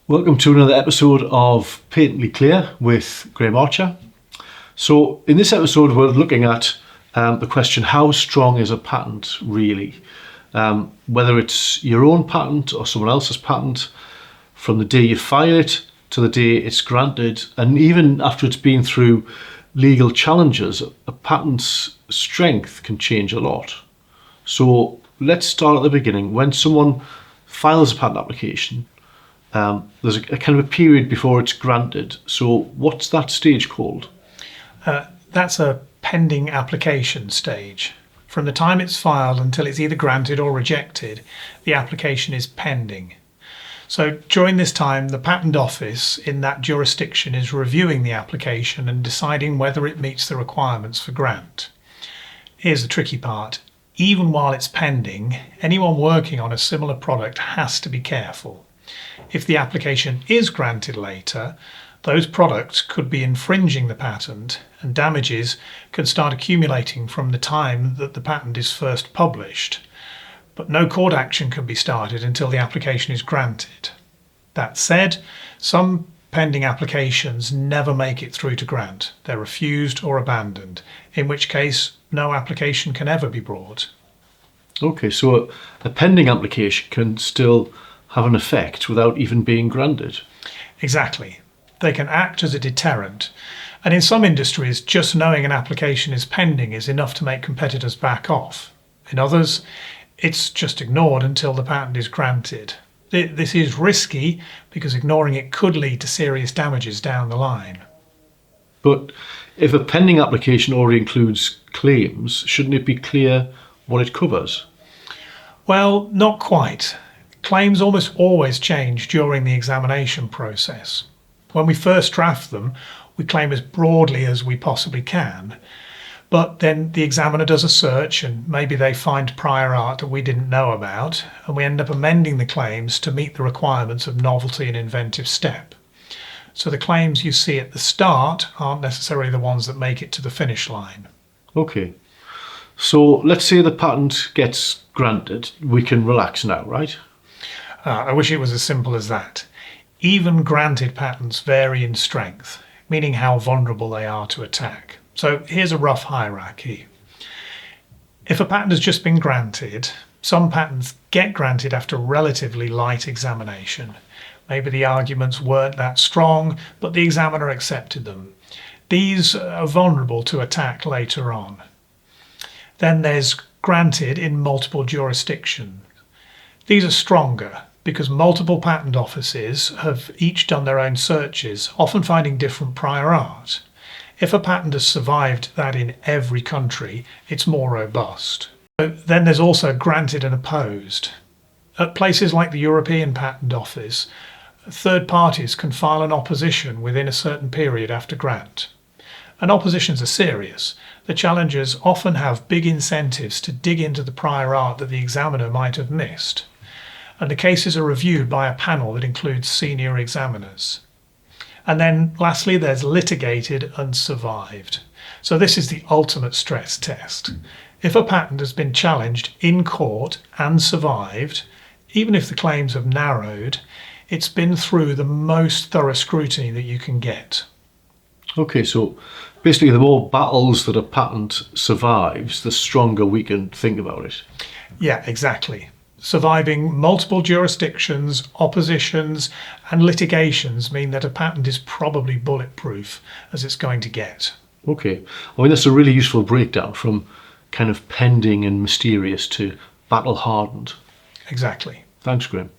Welcome to another episode of Patently Clear with Graham Archer. So in this episode we're looking at the question, how strong is a patent really? Whether it's your own patent or someone else's patent, from the day you file it to the day it's granted, and even after it's been through legal challenges, a patent's strength can change a lot. So let's start at the beginning. When someone files a patent application, there's a kind of a period before it's granted. So what's that stage called? That's a pending application stage. From the time it's filed until it's either granted or rejected, the application is pending. So during this time, the Patent Office in that jurisdiction is reviewing the application and deciding whether it meets the requirements for grant. Here's the tricky part. Even while it's pending, anyone working on a similar product has to be careful. If the application is granted later, those products could be infringing the patent, and damages can start accumulating from the time that the patent is first published. But no court action can be started until the application is granted. That said, some pending applications never make it through to grant. They're refused or abandoned, in which case no application can ever be brought. Okay, so a pending application can still have an effect without even being granted. Exactly. They can act as a deterrent. And in some industries, just knowing an application is pending is enough to make competitors back off. In others, it's just ignored until the patent is granted. This is risky because ignoring it could lead to serious damages down the line. But if a pending application already includes claims, shouldn't it be clear what it covers? Well, not quite. Claims almost always change during the examination process. When we first draft them, we claim as broadly as we possibly can. But then the examiner does a search and maybe they find prior art that we didn't know about, and we end up amending the claims to meet the requirements of novelty and inventive step. So the claims you see at the start aren't necessarily the ones that make it to the finish line. Okay. So let's say the patent gets granted. We can relax now, right? I wish it was as simple as that. Even granted patents vary in strength, meaning how vulnerable they are to attack. So here's a rough hierarchy. If a patent has just been granted, some patents get granted after relatively light examination. Maybe the arguments weren't that strong, but the examiner accepted them. These are vulnerable to attack later on. Then there's granted in multiple jurisdictions. These are stronger because multiple patent offices have each done their own searches, often finding different prior art. If a patent has survived that in every country, it's more robust. Then there's also granted and opposed. At places like the European Patent Office, third parties can file an opposition within a certain period after grant. And oppositions are serious. The challengers often have big incentives to dig into the prior art that the examiner might have missed. And the cases are reviewed by a panel that includes senior examiners. And then lastly, there's litigated and survived. So this is the ultimate stress test. If a patent has been challenged in court and survived, even if the claims have narrowed, it's been through the most thorough scrutiny that you can get. Okay, so basically the more battles that a patent survives, the stronger we can think about it. Yeah, exactly. Surviving multiple jurisdictions, oppositions, and litigations mean that a patent is probably bulletproof as it's going to get. Okay, I mean that's a really useful breakdown from kind of pending and mysterious to battle-hardened. Exactly. Thanks, Graham.